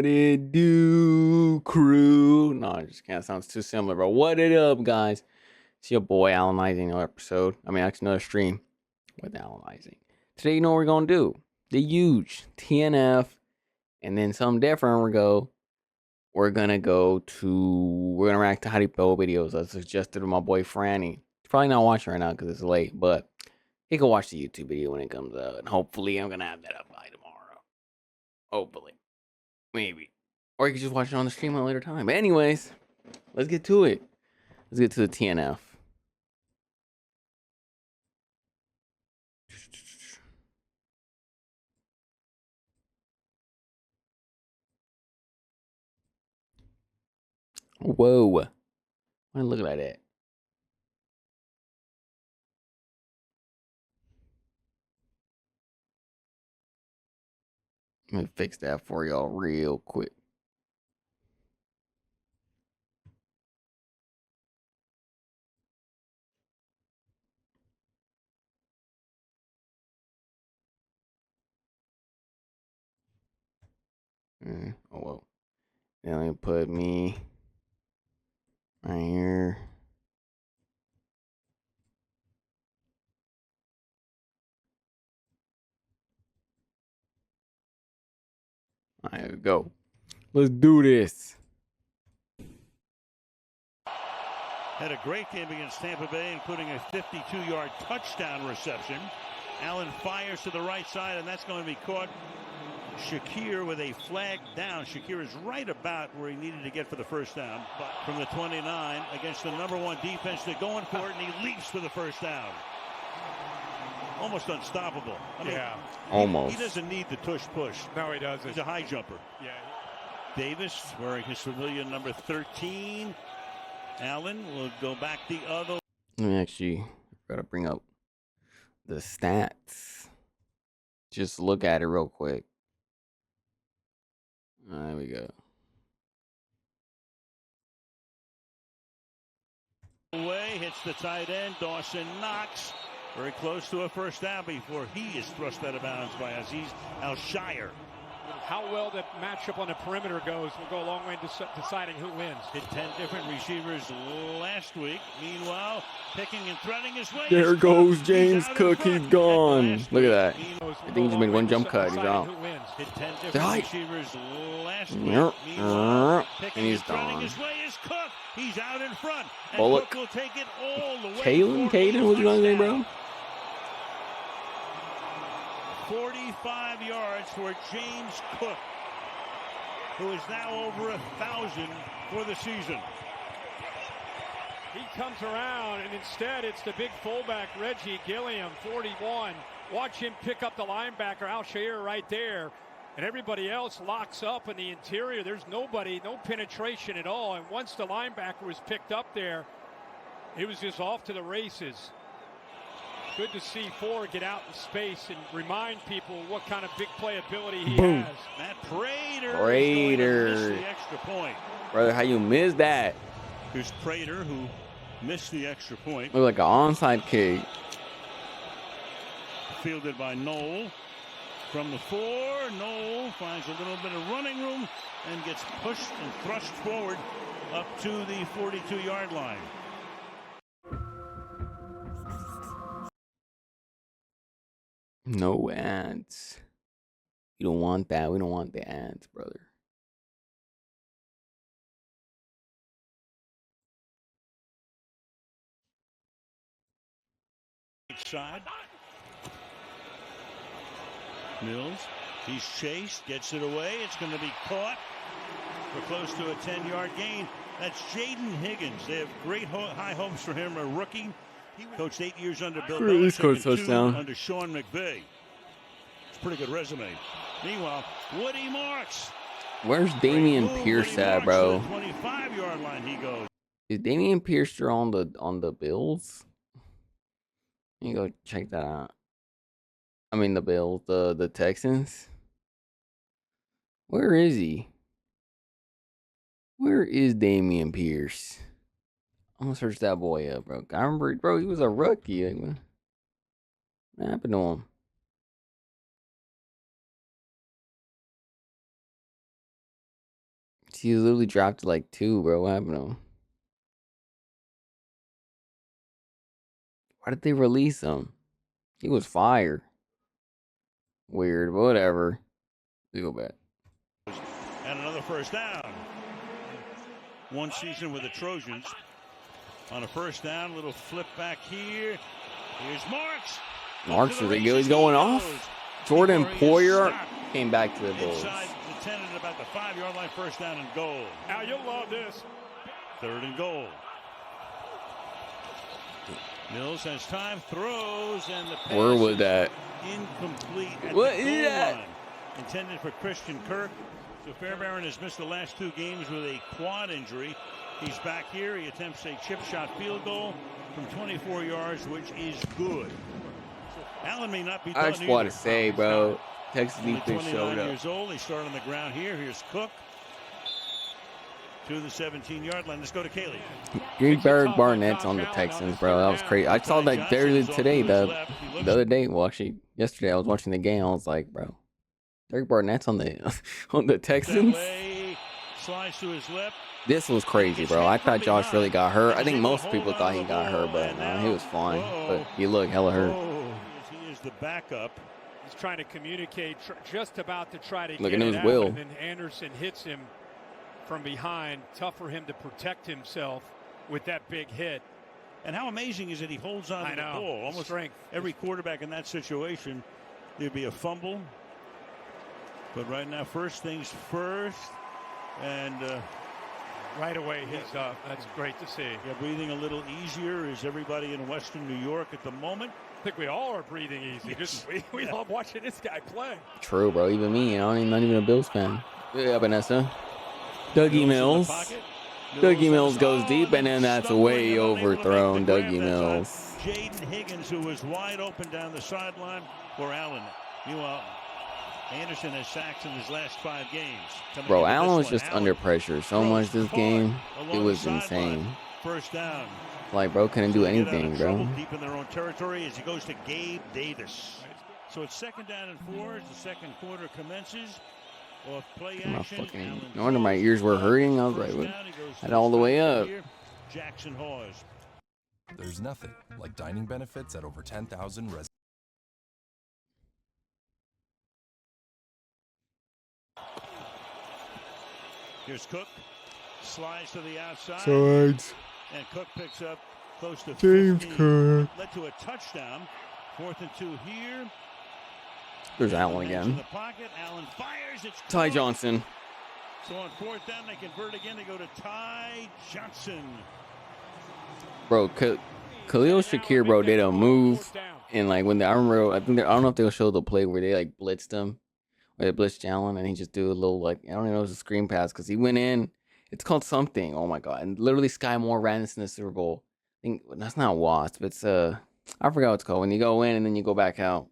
What it do, crew? No, it just kind of sounds too similar, bro. What it up, guys? It's your boy Alanizing, another episode. Actually, another stream with Alanizing. Today, you know what we're gonna do? The huge TNF, and then something different. We're gonna react to Haripo videos as suggested to my boy Franny. He's probably not watching right now because it's late, but he can watch the YouTube video when it comes out, and hopefully, I'm gonna have that up by tomorrow. Hopefully. Maybe. Or you can just watch it on the stream at a later time. But anyways, let's get to it. Let's get to the TNF. Whoa. Why look like that? Let me fix that for y'all real quick. Oh, whoa. Then let me put me right here. There we go. Let's do this. Had a great game against Tampa Bay, including a 52-yard touchdown reception. Allen fires to the right side, and that's going to be caught. Shakir with a flag down. Shakir is right about where he needed to get for the first down. But from the 29 against the #1 defense, they're going for it, and he leaps for the first down. Almost unstoppable. Yeah. Almost. He doesn't need the tush-push. No, he doesn't. He's a high jumper. Yeah. Davis wearing his civilian number 13. Allen will go back the other. Let me actually gotta bring up the stats. Just look at it real quick. There we go. Away, hits the tight end. Dawson Knox very close to a first down before he is thrust out of bounds by Aziz Al-Shire. How well that matchup on the perimeter goes will go a long way in deciding who wins. Hit 10 different receivers last week. Meanwhile, picking and threading his way. There goes James Cook. He's gone. Look at that. I think he just made one jump cut. He's out. Hit 10 different receivers last week. And Picking he's and threading gone. his way is Cook. He's out in front. And Bullock. Cook will take it all the way. Caden, what's your name, bro? 45 yards for James Cook, who is now over 1,000 for the season. He comes around, and instead it's the big fullback, Reggie Gilliam, 41. Watch him pick up the linebacker, Al-Shire, right there. And everybody else locks up in the interior. There's nobody, no penetration at all. And once the linebacker was picked up there, it was just off to the races. Good to see Ford get out in space and remind people what kind of big playability he Boom. has. Matt Prater is going to miss the extra point. Brother, how you missed that? Here's Prater, who missed the extra point. Look like an onside kick. Fielded by Knoll. From the 4, Knoll finds a little bit of running room and gets pushed and thrust forward up to the 42-yard line. No ads. You don't want that. We don't want the ads, brother. Side. Mills, he's chased, gets it away. It's going to be caught for close to a 10-yard gain. That's Jaden Higgins. They have great high hopes for him, a rookie. He coached 8 years under Bill Belichick and 2 under Sean McVay. It's a pretty good resume. Meanwhile, Woody Marks. Where's Damian Pierce at, bro? 25-yard line he goes. Is Damian Pierce still on the Bills? You go check that out. The Bills, the Texans. Where is he? Where is Damian Pierce? I'm gonna search that boy up, bro. I remember, bro, he was a rookie. What happened to him? He was literally dropped to like 2, bro. What happened to him? Why did they release him? He was fired. Weird, whatever. We go back. And another first down. One season with the Trojans. On a first down, little flip back here. Here's Marks. Marks is he's going off. Jordan Poyer came back to the Bulls. Inside the 10 at about the 5-yard line, first down and goal. Now you'll love this. 3rd and goal. Mills has time, throws, and the pass Where was that? Incomplete at What the is goal that? line. Intended for Christian Kirk. So Fairbairn has missed the last 2 games with a quad injury. He's back here. He attempts a chip shot field goal from 24 yards, which is good. Allen may not be done. I just want to say, bro, Texas defense showed up. Years old. They start on the ground here. Here's Cook to the 17-yard line. Let's go to Caley. Greenberg Barnett's on the Texans, bro. That was crazy. I saw that there today, the other day. Well, actually, yesterday I was watching the game. I was like, bro, Derek Barnett's on the Texans. Slides to his left. This was crazy, bro. I thought Josh really got hurt. I think most people thought he got hurt, but he was fine. But he looked hella hurt. He is the backup. He's trying to communicate, just about to try to Look get at it his out, will. and then Anderson hits him from behind. Tough for him to protect himself with that big hit. And how amazing is it he holds on to the ball? Almost strength. Every quarterback in that situation, there'd be a fumble. But right now, first things first. And right away, he's up. That's great to see. Yeah, breathing a little easier is everybody in Western New York at the moment. I think we all are breathing easy. Yes. We love watching this guy play. True, bro. Even me, not even a Bills fan. Yeah, Vanessa. Dougie Mills. Dougie Mills goes deep, and then that's way overthrown. Dougie Mills. Jaden Higgins, who was wide open down the sideline for Allen. Meanwhile, Anderson has sacks in his last 5 games. Bro, Allen was just under pressure so much this game. It was insane. First down. Like, bro, couldn't do anything, bro. Deep in their own territory as he goes to Gabe Davis. So it's 2nd down and 4 as the second quarter commences. Off play action. No wonder my ears were hurting. I was like, had all the way up. Jackson Hawes. There's nothing like dining benefits at over 10,000 residents. Here's Cook. Slides to the outside. Sides. And Cook picks up close to James 15. Cook. Led to a touchdown. 4th and 2 here. There's Allen again. In the pocket. Allen fires. It's Ty Cook. Johnson. So on 4th down, they convert again. They go to Ty Johnson. Bro, Khalil Shakir, bro, did a move. And, like, when I don't know if they'll show the play where they, like, blitzed him. Where they blitzed Allen, and he just do a little, like, I don't even know if it was a screen pass, because he went in. It's called something. Oh, my God. And literally, Sky Moore ran this in the Super Bowl. I think, that's not Wasp. It's, I forgot what it's called. When you go in and then you go back out.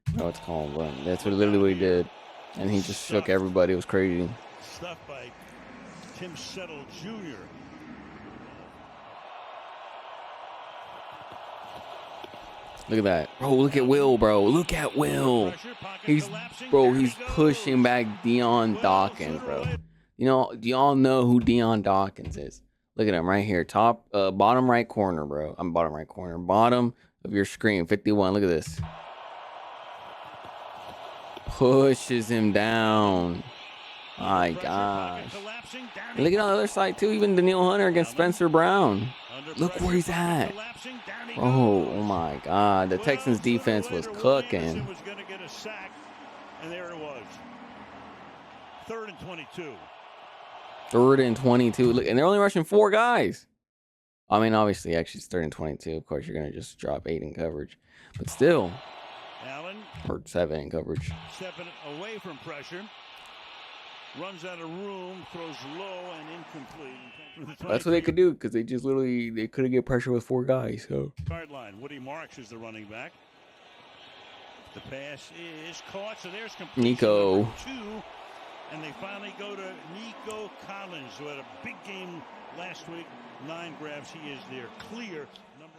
I don't know what it's called, but that's literally what he did. And he just shook everybody. It was crazy. Stuffed by Tim Settle Jr. Look at that. Bro, look at Will, bro. Look at Will. He's pushing back Deion Dawkins, bro. You know, do y'all know who Deion Dawkins is? Look at him right here. Bottom right corner, bro. I'm bottom right corner. Bottom of your screen, 51. Look at this. Pushes him down. My gosh. And look at on the other side, too. Even Daniil Hunter against Spencer Brown. Look where he's at. Oh my God. The Texans defense was cooking. Was going to get a sack, and there it was. 3rd and 22. 3rd and 22. Look, and they're only rushing 4 guys. I mean, obviously, actually, it's 3rd and 22. Of course, you're going to just drop 8 in coverage. But still. Allen. Or 7 in coverage. Stepping away from pressure. Runs out of room, throws low and incomplete. That's what they could do, because they just literally, they couldn't get pressure with 4 guys. So. Guard line. Woody Marks is the running back. The pass is caught, so there's completion. Nico. 2. And they finally go to Nico Collins, who had a big game last week. 9 grabs. He is their clear number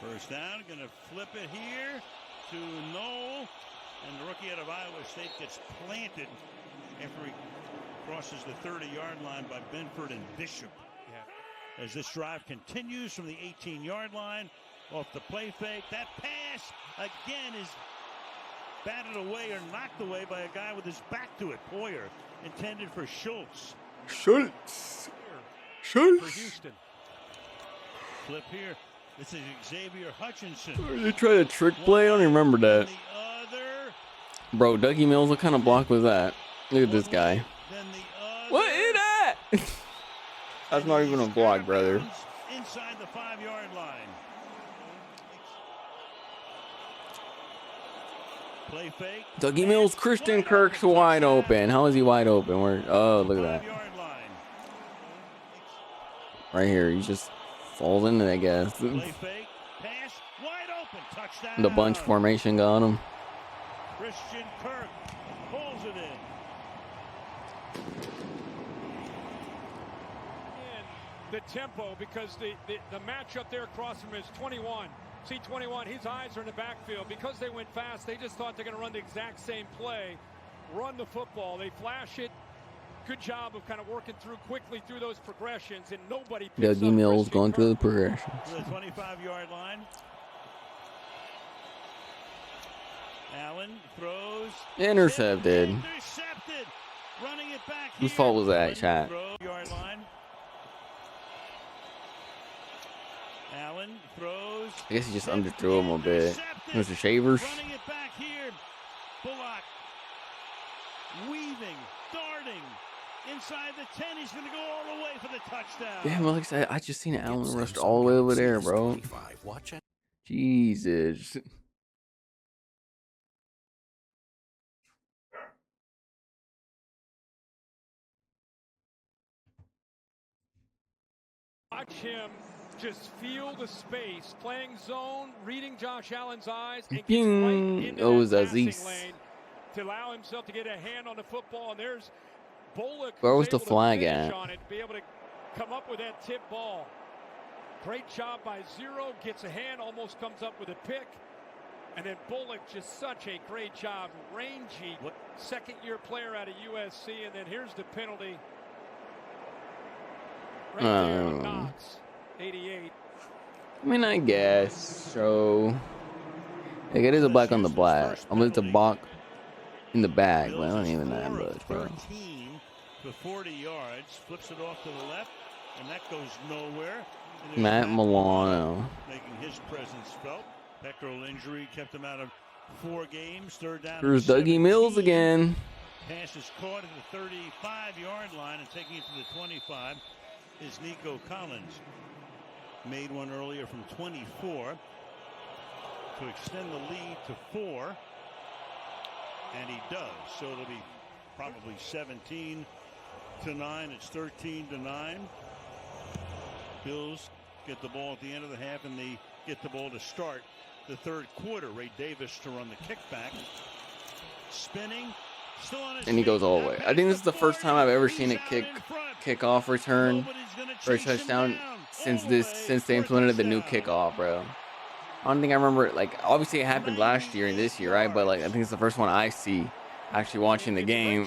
1. First down. Going to flip it here to Knoll. And the rookie out of Iowa State gets planted after he crosses the 30-yard line by Benford and Bishop. Yeah. As this drive continues from the 18-yard line, off the play fake, that pass again is batted away or knocked away by a guy with his back to it. Poyer intended for Schultz. Schultz. For Houston. Flip here. This is Xavier Hutchinson. They tried a trick play. I don't even remember that. Bro, Dougie Mills, what kind of block was that? Look at this guy. What is that? That's not even a block, brother. Inside the 5-yard line. Play fake. Dougie Mills, Christian Kirk's wide open. How is he wide open? Oh, look at that. Right here, he just falls in it, I guess. Play fake. Pass. Wide open. Touchdown. The bunch formation got him. Christian Kirk pulls it in. The tempo, because the matchup there across from him is 21. See 21, his eyes are in the backfield. Because they went fast, they just thought they're going to run the exact same play, run the football. They flash it. Good job of kind of working quickly through those progressions, and nobody picks Dougie up Mills Christian going Kirk. through the progressions. To the 25-yard line. Allen throws. Intercepted. Intercepted. Running it back. Whose fault was that, chat? Yard line. Allen throws. I guess he just underthrew him a bit. Mr. Shavers. Running it back here. Bullock. Weaving. Darting. Inside the 10. He's going to go all the way for the touchdown. Damn, like I just seen Allen rushed all the way over there, bro. Jesus. Watch him just feel the space, playing zone, reading Josh Allen's eyes, and gets right into that passing lane to allow himself to get a hand on the football. And there's Bullock. Where was the able to flag finish at? on it, be able to come up with that tip ball. Great job by Zero, gets a hand, almost comes up with a pick. And then Bullock, just such a great job, rangy second-year player out of USC. And then here's the penalty. Right there on Knox, 88. I mean, I guess so. Like, it is a black on the black. I mean, it's a block in the bag, but I don't even know that much, bro. 13 to 40 yards, flips it off to the left, and that goes nowhere. Matt Milano Making his presence felt. Pectoral injury kept him out of 4 games. Third down. Here's Dougie Mills again. Pass is caught at the 35-yard line, and taking it to the 25 is Nico Collins. Made one earlier from 24 to extend the lead to 4. And he does. So it'll be probably 17-9. It's 13-9. Bills get the ball at the end of the half, and they get the ball to start the third quarter. Ray Davis to run the kickback. Spinning. Still on his And he goes all the way. I think this is the first time I've ever seen a kickoff return for a touchdown since they implemented the new kickoff, bro. I don't think I remember, like, obviously it happened last year and this year, right? But, like, I think it's the first one I see actually watching the game.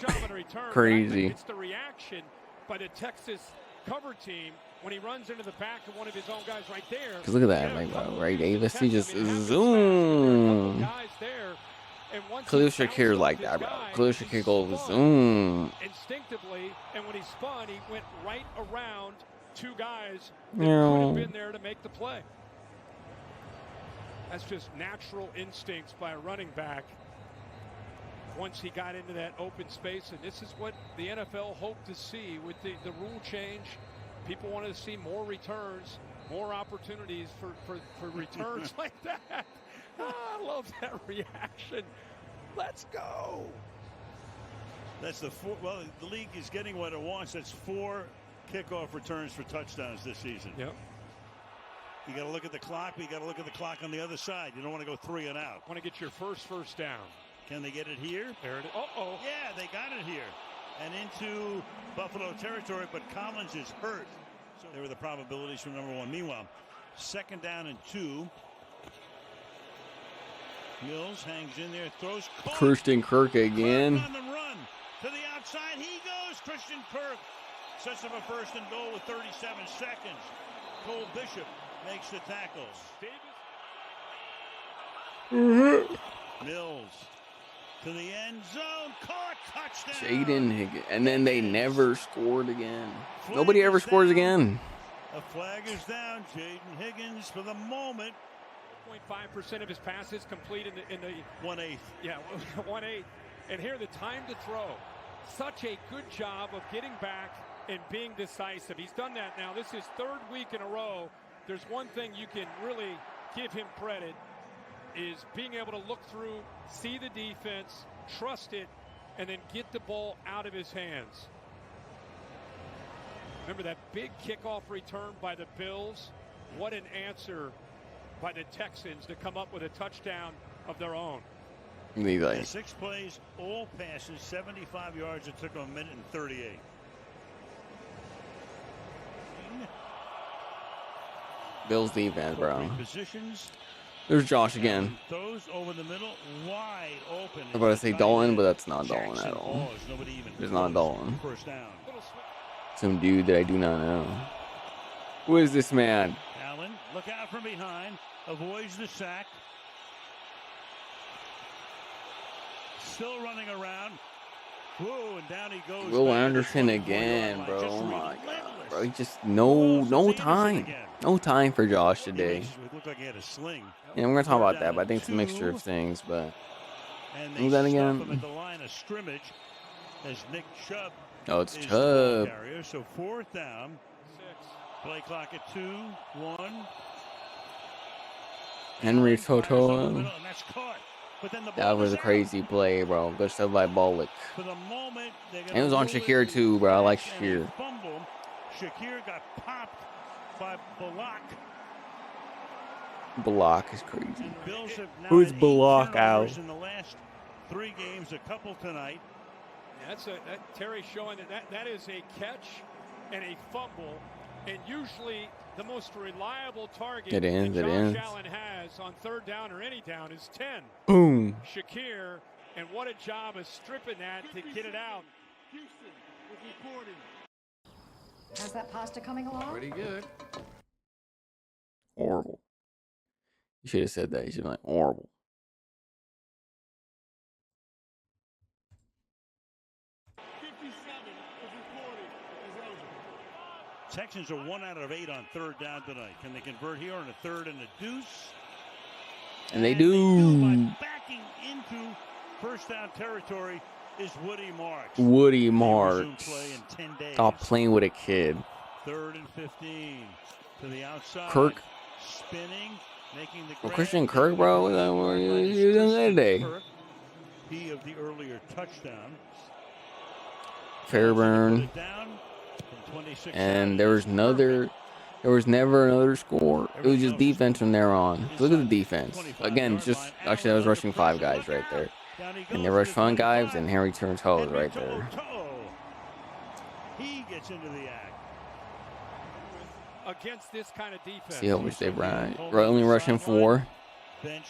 Crazy. It's the reaction by the Texas cover team when he runs into the back of one of his own guys right there. Because look at that, like, bro, Ray Davis, he just zoom. Khalil Shakir like that, bro. Khalil Shakir goes zoom. Instinctively, and when he spun, he went right around 2 guys that could have been there to make the play. That's just natural instincts by a running back. Once he got into that open space, and this is what the NFL hoped to see with the rule change. People wanted to see more returns, more opportunities for returns like that. I love that reaction. Let's go. That's the 4. Well, the league is getting what it wants. That's 4 kickoff returns for touchdowns this season. Yep. You got to look at the clock. But you got to look at the clock on the other side. You don't want to go 3 and out. Want to get your first down. Can they get it here? There it is. Uh-oh. Yeah, they got it here. And into Buffalo territory, but Collins is hurt. So there were the probabilities for number 1. Meanwhile, 2nd down and 2. Mills hangs in there, throws. Christian Kirk again. Kirk on the run to the outside he goes. Christian Kirk sets up a first and goal with 37 seconds. Cole Bishop makes the tackle. Mills to the end zone. Caught. Touchdown. Jaden Higgins. And then they never scored again. Nobody ever scores again. A flag is down. Jaden Higgins for the moment. 0.5% of his passes complete in the 1/8. Yeah, 1/8. And here the time to throw. Such a good job of getting back and being decisive. He's done that now. This is third week in a row. There's one thing you can really give him credit is being able to look through, see the defense, trust it, and then get the ball out of his hands. Remember that big kickoff return by the Bills? What an answer by the Texans to come up with a touchdown of their own. Like, 6 plays, all passes, 75 yards. It took them 1:38. Bills defense, bro. Positions. There's Josh again. Those over the middle, wide open. I'm about to say Dalton, but that's not Dalton at all. It's not Dalton. First down. Some dude that I do not know. Who is this man? Allen, look out from behind. Avoids the sack. Still running around. Whoa, and down he goes. Will Anderson again, bro. Oh my god, bro. He just no time. No time for Josh today. It looked like he had a sling. Yeah, we're gonna talk about that, but I think it's a mixture of things. But And that again. Him at the line of scrimmage as Nick Chubb. Oh, it's is the ball Chubb. carrier. So 4th down. 6. Play clock at 2, 1. Henry Fires over the Toto. middle, and that's caught. But then the That ball was is a out. crazy play, bro. Good stuff by Bullock. For the moment, they're gonna And it was on move Shakir it. too, bro. I like And Shakir. a fumble. Shakir got popped by Bullock. Bullock is crazy. And Bills have now Who's had 8 Bullock turnovers out? in the last 3 games, a couple tonight. That's Terry showing that is a catch and a fumble, and usually the most reliable target It ends, that it Josh ends. Allen has on 3rd down or any down is 10. Boom. Shakir, and what a job of stripping that to get it out. How's that pasta coming along? Pretty good. Horrible. You should have said that. You should have been like horrible. Texans are 1 out of 8 on 3rd down tonight. Can they convert here on a 3rd and a deuce? And they They do do. by backing into 1st down territory is Woody Marks. Woody They resume Marks. play in 10 days. Stop playing with a kid. 3rd and 15 to the outside. Kirk. Spinning, making the Well, grab. Christian Kirk, bro. What are you doing that today? Kirk, he of the earlier touchdown. Fairburn. Put it down from 26 And there was never another score. It was just defense from there on. Look at the defense. Again, just actually I was rushing 5 guys right there. And they rushed 5 guys, and Henry turns hose right there. He gets into the act. Against this kind of defense. See how much they ran. We're only rushing 4, Benched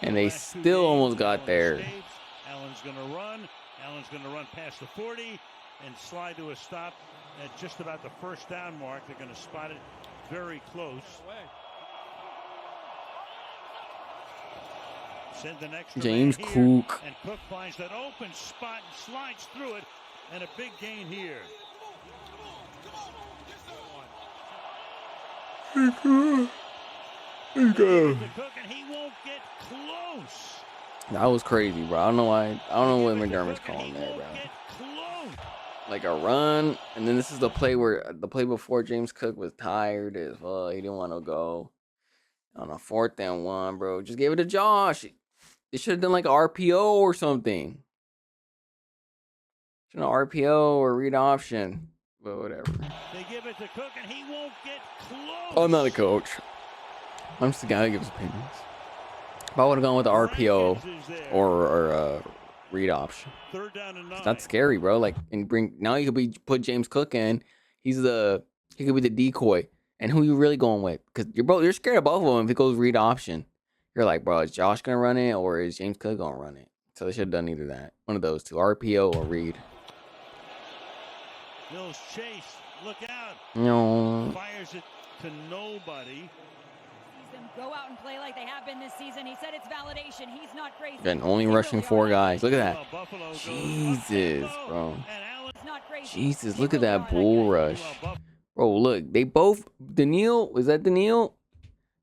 and they last 2 still games. almost got Allen there. escapes. Allen's going to run. Allen's going to run past the 40 and slide to a stop at just about the 1st down mark. They're going to spot it very close. Send the next James man here, Cook. and Cook finds that open spot and slides through it, and a big gain here. To Cook, and he won't get close. That was crazy, bro. I don't know why. I don't know what McDermott's Cook, and calling he there, won't bro. get close. Like a run, and then this is the play before James Cook was tired as well. He didn't want to go on a 4th and 1, bro. Just give it to Josh. They should have done like a RPO or something. Should have RPO or read option, but whatever. They give it to Cook, and he won't get close. I'm not a coach. I'm just the guy who gives opinions. If I would have gone with the RPO Rankins is there. or read option. 3rd down and 9. That's scary, bro. Like, and now you could put James Cook in. He could be the decoy. And who you really going with? Because you're scared of both of them. If it goes read option, you're like, bro, is Josh gonna run it or is James Cook gonna run it? So they should have done either that. One of those two, RPO or read. Bills chase. Look out. No. Fires it to nobody. Them go out and play like they have been this season. He said it's validation. He's not crazy. Again, only They rushing really 4 are. guys. Look at that. Buffalo goes Jesus, up-tempo, bro. and Allen He's not crazy. Jesus, They look at really that are bull guy. rush. Bro, look. They both, Daniil, is that Daniil?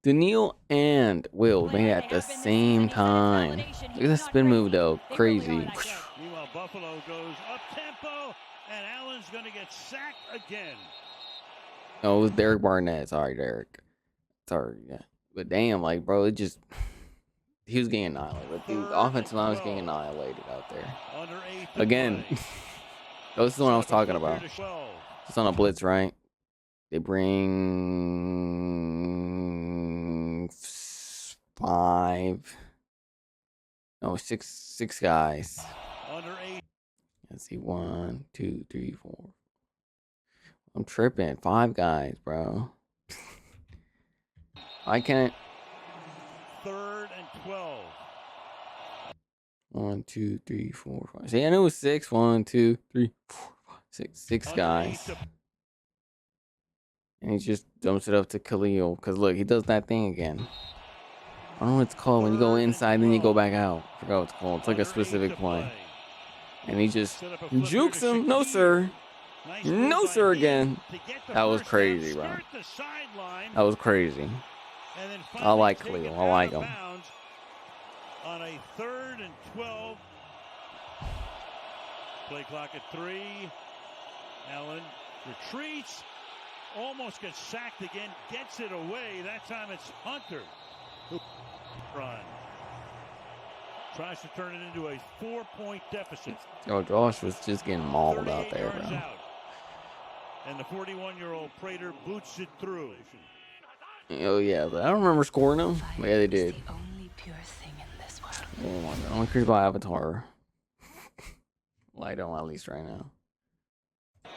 Daniil and Will made it at the same time. Look at that spin move, though. Crazy. Meanwhile, Buffalo goes up-tempo, and Allen's going to get sacked again. Oh, it was Derek Barnett. Sorry, Derek. Sorry, yeah. But damn, like, bro, it just, he was getting annihilated. The offensive line was getting annihilated out there. Again, this is the one I was talking about. It's on a blitz, right? They bring 6 guys. Let's see, 1, 2, 3, 4. I'm tripping. 5 guys, bro. I can't. 3rd and 12. 1, 2, 3, 4, 5. See, I knew it was 6. 1, 2, 3, 4, 5, 6. 6 guys. And he just dumps it up to Khalil. Because look, he does that thing again. I don't know what it's called. When you go inside, then you go back out. I forgot what it's called. It's like a specific play. And he just jukes him. No, sir. No, sir, again. That was crazy, bro. That was crazy. I like Khalil. I like him. On a 3rd and 12. Play clock at 3. Allen retreats. Almost gets sacked again. Gets it away. That time it's Hunter who run. Tries to turn it into a 4-point deficit. Oh, Josh was just getting mauled out there, bro. Out. And the 41-year-old Prater boots it through. Oh, yeah. But I don't remember scoring them. But yeah, they did. The only pure thing in this world. Oh, my God. I'm curious about Avatar. Light on, at least right now.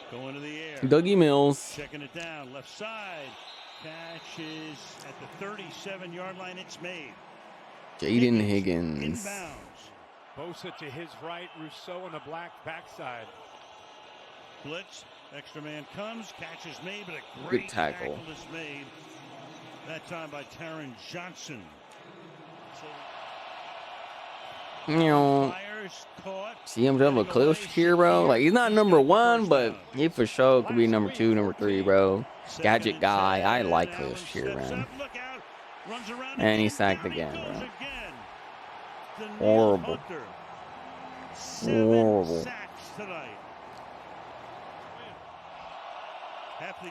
Going to the air. Dougie Mills. Checking it down. Left side. Catch is at the 37-yard line. It's made. Jaden Higgins. Inbounds. Bosa to his right. Rousseau on the black backside. Blitz. Extra man comes. Catch is made, but a great Good tackle. is made. That time by Taron Johnson. Fires, caught. See him jump a Khalil here, bro. Like, he's not number 1, but he for sure could be number 2, number 3, bro. Gadget guy. I like Khalil here, man. And he sacked again, bro. Horrible. Horrible.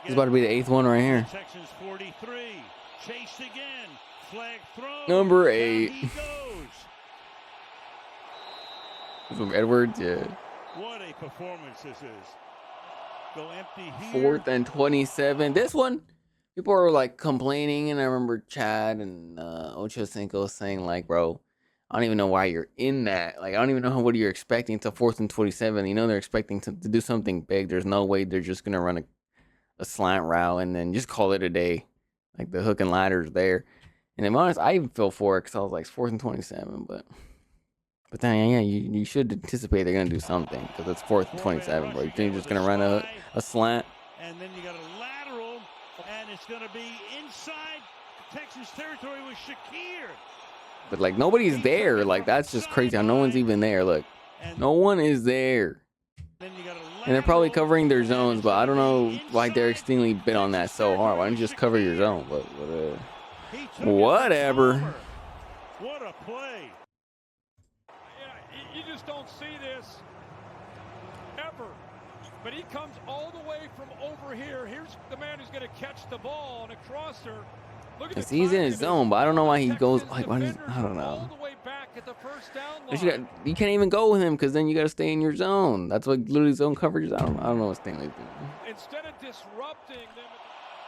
He's about to be the 8th one right here. Texans 43. Chased again. Flag throw. Number 8. From Edwards, yeah. What a performance this is. Go empty here. 4th and 27. This one, people are like complaining, and I remember Chad and Ocho Cinco saying like, bro, I don't even know why you're in that. Like, I don't even know what you're expecting. It's a 4th and 27. You know they're expecting to do something big. There's no way they're just gonna run a slant route and then just call it a day. Like the hook and ladder's there. And to be honest, I even feel for it because I was like 4th and 27, but then yeah, you should anticipate they're gonna do something because it's 4th and 27, bro. You think you're just gonna run a slant? And then you got a lateral, and it's gonna be inside Texas territory with Shakir. But like nobody's there. Like that's just crazy how no one's even there. Look, no one is there. And they're probably covering their zones, but I don't know why Derek Stingley bit on that so hard. Why don't you just cover your zone? But whatever. What a play. You just don't see this ever. But he comes all the way from over here. Here's the man who's going to catch the ball on a crosser. Look at he's in his zone, but I don't know why he goes like. I don't know. You can't even go with him because then you got to stay in your zone. That's what literally zone coverage is. I don't know what Stingley's doing. Instead of disrupting them.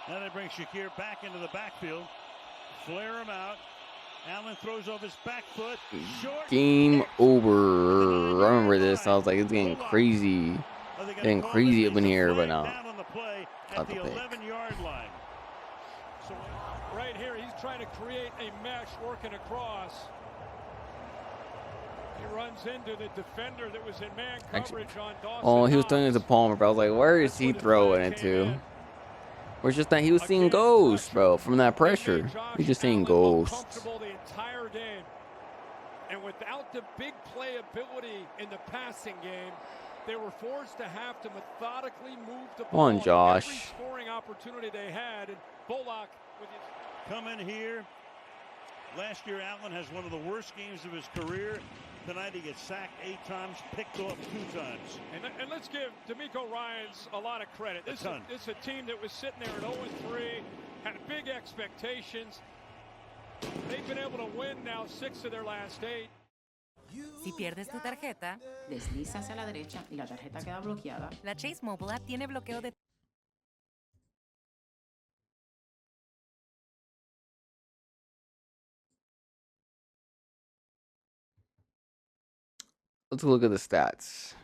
Now they bring Shakir back into the backfield. Flare him out. Allen throws off his back foot. Short. Game over. I remember this. I was like, it's getting crazy. Getting crazy up in here, but no. Down on the play at the 11-yard line. So right here, he's trying to create a mesh working across. He runs into the defender that was in man Actually, coverage on Dawson. oh, he was throwing it to Palmer, bro. I was like, where is he throwing it to? Or it's just that he was seeing ghosts, bro, from that pressure. He's just seeing ghosts. The entire game. And without the big playability in the passing game, they were forced to have to methodically move the ball. Come on, Josh. Every scoring opportunity they had, and Bullock with his come in here. Last year, Allen has one of the worst games of his career. Tonight, he gets sacked 8 times, picked off 2 times. And let's give D'Amico Ryans a lot of credit. This is a team that was sitting there at 0-3, had big expectations. They've been able to win now 6 of their last 8. Si pierdes tu tarjeta, Desliza hacia la derecha y la tarjeta queda bloqueada. la Chase Mobile app tiene bloqueo de... Let's look at the stats.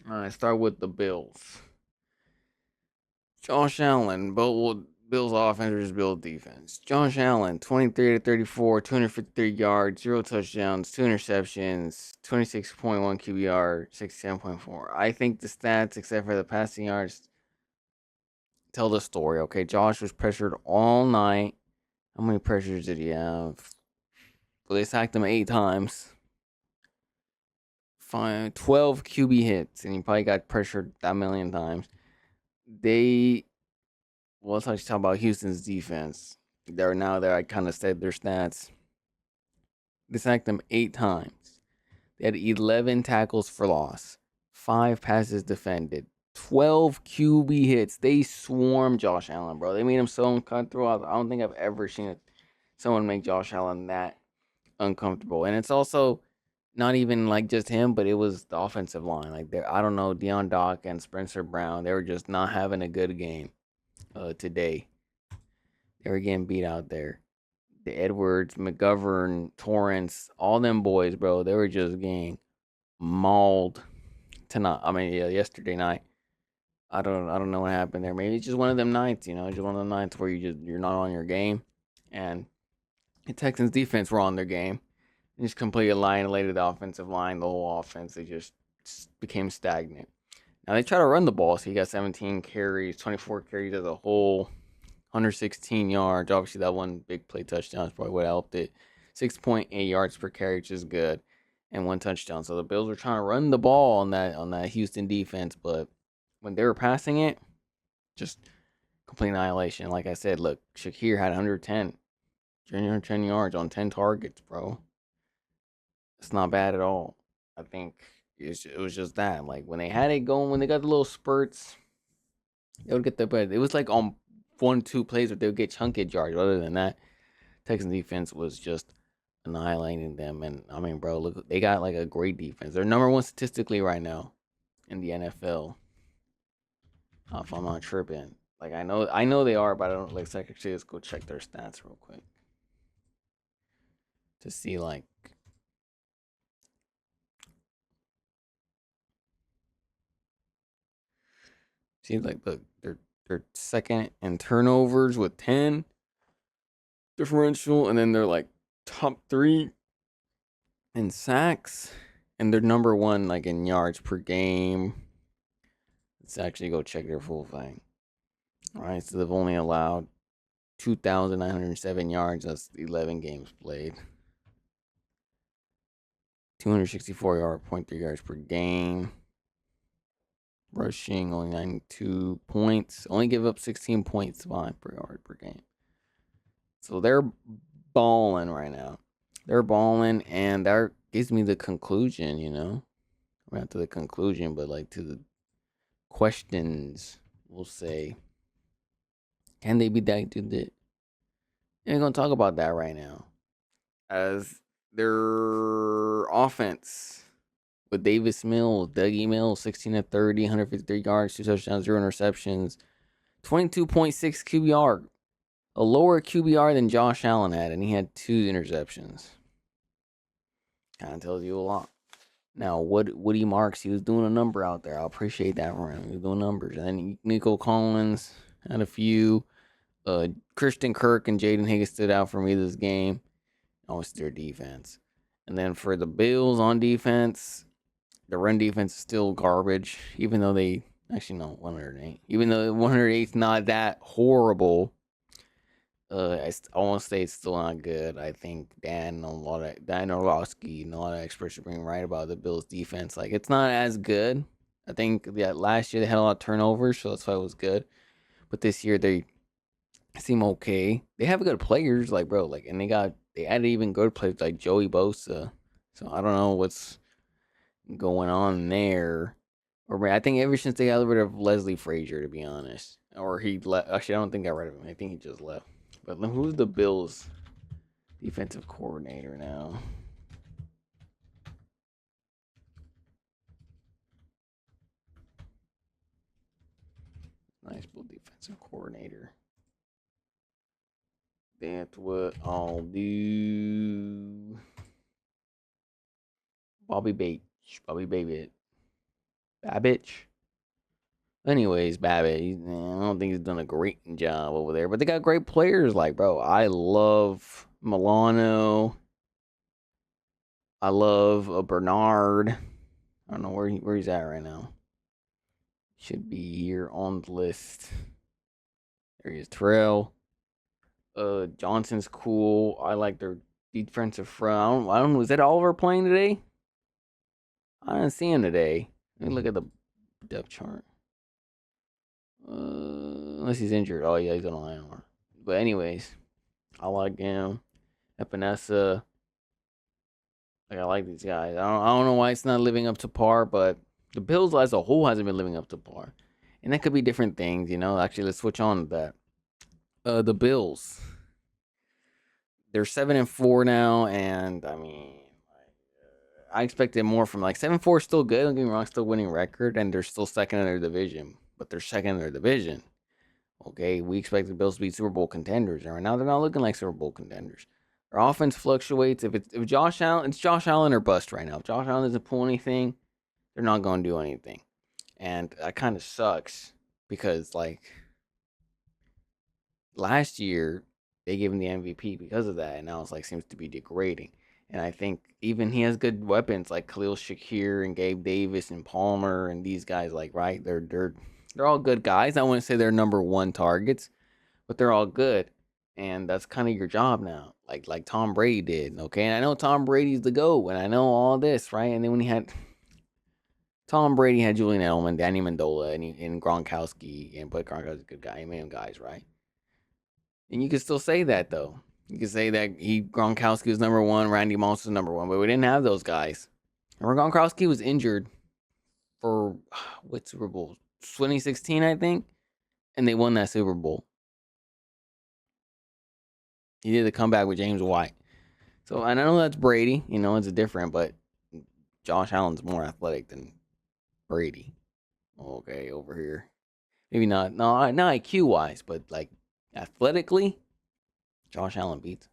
All right, start with the Bills. Josh Allen, Bills offense versus Bills defense. Josh Allen, 23-34, 253 yards, 0 touchdowns, 2 interceptions, 26.1 QBR, 67.4. I think the stats, except for the passing yards, tell the story. Okay, Josh was pressured all night. How many pressures did he have? Well, they sacked him 8 times. 12 QB hits, and he probably got pressured that million times. Let's talk about Houston's defense. I kind of said their stats. They sacked them 8 times. They had 11 tackles for loss, 5 passes defended, 12 QB hits. They swarmed Josh Allen, bro. They made him so uncomfortable. I don't think I've ever seen someone make Josh Allen that uncomfortable. And it's also not even like just him, but it was the offensive line. Like, I don't know, Deion Dock and Spencer Brown, they were just not having a good game today. They were getting beat out there. The Edwards, McGovern, Torrance, all them boys, bro, they were just getting mauled tonight. Yesterday night. I don't know what happened there. Maybe it's just one of them nights, just one of them nights where you're not on your game. And the Texans defense were on their game. Just completely annihilated the offensive line, the whole offense. They just became stagnant. Now, they try to run the ball, so he got 17 carries, 24 carries as a whole, 116 yards. Obviously, that one big play touchdown is probably what helped it. 6.8 yards per carry, which is good, and 1 touchdown. So the Bills were trying to run the ball on that Houston defense, but when they were passing it, just complete annihilation. Like I said, look, Shakir had 110 yards on 10 targets, bro. It's not bad at all. I think it was just that. Like, when they had it going, when they got the little spurts, they would get the bread. It was like on 1-2 plays where they would get chunky yards. Other than that, Texans defense was just annihilating them. And bro, look, they got like a great defense. They're number 1 statistically right now in the NFL. If I'm not tripping. Like, I know they are, but I don't like. Actually, let's go check their stats real quick to see like. See, like, look, they're second in turnovers with 10 differential, and then they're like top 3 in sacks, and they're number 1 like in yards per game. Let's actually go check their full thing. All right, so they've only allowed 2,907 yards. That's 11 games played. 264.3 yards per game. Rushing, only 92 points. Only give up 16 points per yard per game. So they're balling right now. They're balling, and that gives me the conclusion, Not to the conclusion, but like to the questions, we'll say. Can they be that good? We're going to talk about that right now. As Their offense with Davis Mills, Dougie Mills, 16 of 30, 153 yards, 2 touchdowns, 0 interceptions, 22.6 QBR, a lower QBR than Josh Allen had, and he had 2 interceptions. Kind of tells you a lot. Now, Woody Marks, he was doing a number out there. I appreciate that for him. He was doing numbers. And then Nico Collins had a few. Christian Kirk and Jaden Higgins stood out for me this game. Almost their defense. And then for the Bills on defense, the run defense is still garbage. Even though they actually no 108. Even though 108 is not that horrible. I want to say it's still not good. I think Dan Orlovsky and a lot of experts are being right about the Bills defense. Like, it's not as good. I think that last year they had a lot of turnovers, so that's why it was good. But this year they seem okay. They have good players, like, bro, like, and they added even good players like Joey Bosa. So I don't know what's going on there. Or I think ever since they got rid of Leslie Frazier, to be honest, or he left. Actually, I don't think they got rid of him. I think he just left. But who's the Bills' defensive coordinator now? Nice Bill defensive coordinator. That's what I'll do. Bobby Babbage. Anyways, Babbitt, I don't think he's done a great job over there. But they got great players. Like, bro, I love Milano. I love Bernard. I don't know where he's at right now. Should be here on the list. There he is, Terrell. Johnson's cool. I like their defensive front. I don't know. Is that Oliver playing today? I didn't see him today. Let me look at the depth chart. Unless he's injured. Oh yeah, he's on IR. But anyways, I like him. Epinesa. Like, I like these guys. I don't know why it's not living up to par, but the Bills as a whole hasn't been living up to par. And that could be different things, you know. Actually, let's switch on to that. The Bills. They're 7-4 now, and I mean, I expected more from 7-4 is still good. Don't get me wrong, still winning record, and they're still second in their division. But they're second in their division. Okay, we expect the Bills to be Super Bowl contenders, and right now they're not looking like Super Bowl contenders. Their offense fluctuates. If Josh Allen, it's Josh Allen or bust right now. If Josh Allen doesn't pull anything, they're not going to do anything, and that kind of sucks because last year they gave him the MVP because of that, and now it's seems to be degrading. And I think even he has good weapons like Khalil Shakir and Gabe Davis and Palmer and these guys. Right, they're all good guys. I wouldn't say they're number one targets, but they're all good. And that's kind of your job now. Like Tom Brady did, okay? And I know Tom Brady's the GOAT, and I know all this, right? And then when he had Tom Brady had Julian Edelman, Danny Mendola, and Gronkowski, but Gronkowski's a good guy. He made him guys, right? And you can still say that, though. You can say that Gronkowski was number one, Randy Moss was number one, but we didn't have those guys. Remember, Gronkowski was injured for what Super Bowl? 2016, I think, and they won that Super Bowl. He did the comeback with James White. So, and I know that's Brady, it's different, but Josh Allen's more athletic than Brady. Okay, over here. Maybe not IQ wise, but athletically, Josh Allen beats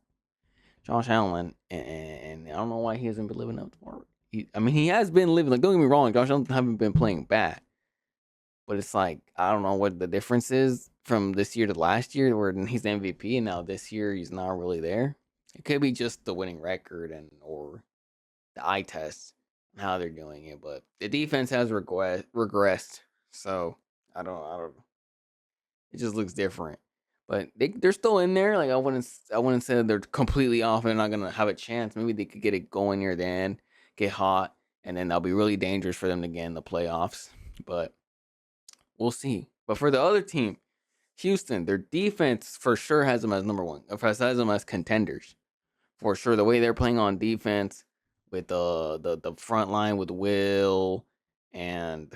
Josh Allen, and I don't know why he hasn't been living up to it. He has been living. Don't get me wrong, Josh Allen haven't been playing bad, but it's I don't know what the difference is from this year to last year, where he's the MVP, and now this year he's not really there. It could be just the winning record or the eye test and how they're doing it, but the defense has regressed. So I don't. It just looks different. But they're still in there. I wouldn't say that they're completely off and not gonna have a chance. Maybe they could get it going near the end, get hot, and then that'll be really dangerous for them to get in the playoffs. But we'll see. But for the other team, Houston, their defense for sure has them as number one. Has them as contenders. For sure. The way they're playing on defense with the front line with Will and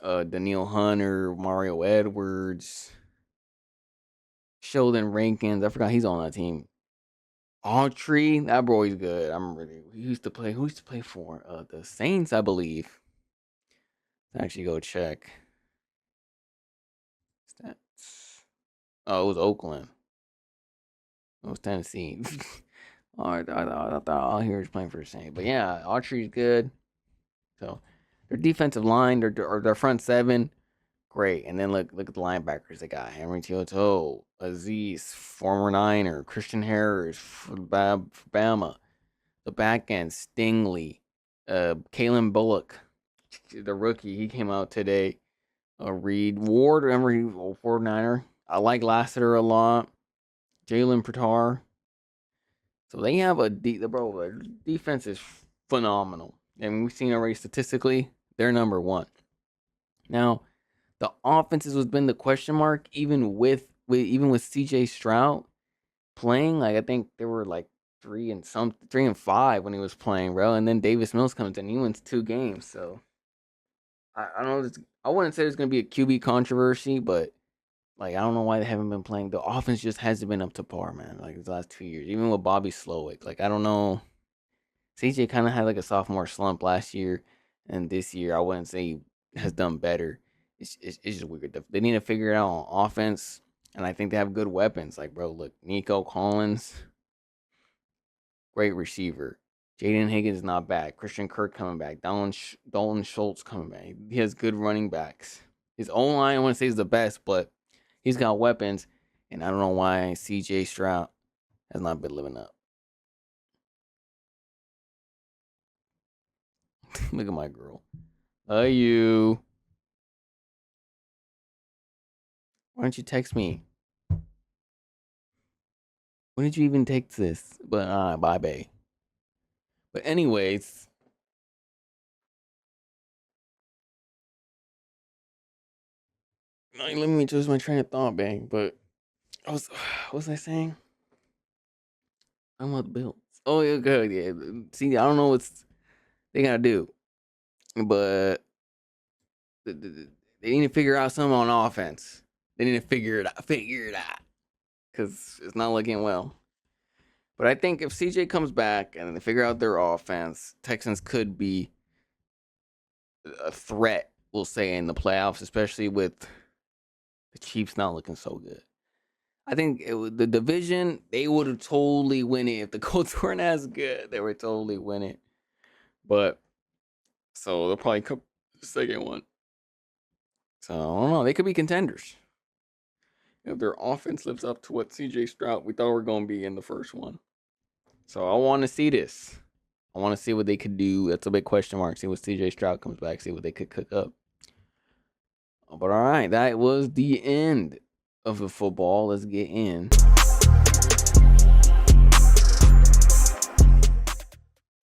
Daniil Hunter, Mario Edwards, Sheldon Rankins. I forgot he's on that team. Autry, that boy's good. Who used to play for the Saints, I believe. Let's actually go check. Stats. Oh, it was Oakland. It was Tennessee. I thought he was playing for the Saints. But yeah, Autry's good. So their defensive line, their front seven, great. And then look at the linebackers they got. Henry To'o, Aziz, former Niner, Christian Harris for Bama. The back end, Stingley, Kalen Bullock, the rookie, he came out today. Reed Ward, remember he was 49er. I like Lassiter a lot. Jalen Pratar. So they have their defense is phenomenal. And we've seen already statistically, they're number one. Now, the offenses has been the question mark, even with CJ Stroud playing. Like I think they were like 3-5 when he was playing, bro. And then Davis Mills comes in, he wins 2 games. So I don't know. I wouldn't say there's gonna be a QB controversy, but like I don't know why they haven't been playing. The offense just hasn't been up to par, man. Like the last 2 years, even with Bobby Slowick. Like I don't know. CJ kind of had like a sophomore slump last year, and this year I wouldn't say he has done better. It's just weird. They need to figure it out on offense, and I think they have good weapons. Like bro, look, Nico Collins, great receiver. Jaden Higgins is not bad. Christian Kirk coming back. Dalton Schultz coming back. He has good running backs. His own line, I want to say, is the best, but he's got weapons, and I don't know why CJ Stroud has not been living up. Look at my girl. You. Why don't you text me? When did you even text this? But bye, babe. But anyways, let me choose my train of thought, bang. But what was I saying? I'm about the Bills. Oh, yeah, good. Yeah. See, I don't know what they gotta do, but they need to figure out something on offense. They need to figure it out. Because it's not looking well. But I think if CJ comes back and they figure out their offense, Texans could be a threat, we'll say, in the playoffs, especially with the Chiefs not looking so good. I think the division, they would have totally win it. If the Colts weren't as good, they would totally win it. But, so they'll probably come the second one. So, I don't know. They could be contenders. If their offense lives up to what CJ Stroud we thought were going to be in the first one. So I want to see this. I want to see what they could do. That's a big question mark. See what CJ Stroud comes back. See what they could cook up. But all right, that was the end of the football. Let's get in